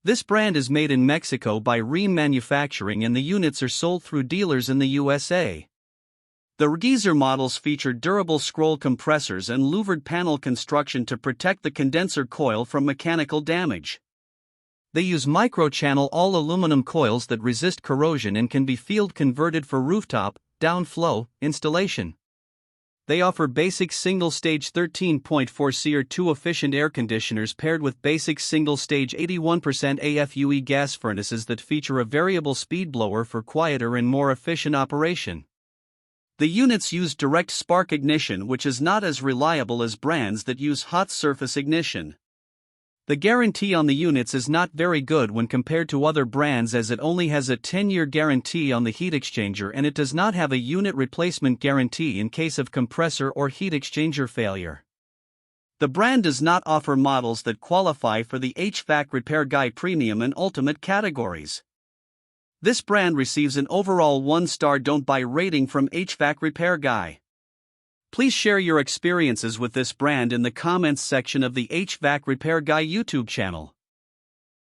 This brand is made in Mexico by Ream Manufacturing and the units are sold through dealers in the USA. The RGEAZR models feature durable scroll compressors and louvered panel construction to protect the condenser coil from mechanical damage. They use micro-channel all-aluminum coils that resist corrosion and can be field converted for rooftop, downflow, installation. They offer basic single-stage 13.4 SEER2 efficient air conditioners paired with basic single-stage 81% AFUE gas furnaces that feature a variable speed blower for quieter and more efficient operation. The units use direct spark ignition, which is not as reliable as brands that use hot surface ignition. The guarantee on the units is not very good when compared to other brands, as it only has a 10-year guarantee on the heat exchanger and it does not have a unit replacement guarantee in case of compressor or heat exchanger failure. The brand does not offer models that qualify for the HvacRepairGuy Premium and Ultimate categories. This brand receives an overall 1-star don't buy rating from HvacRepairGuy. Please share your experiences with this brand in the comments section of the HvacRepairGuy YouTube channel.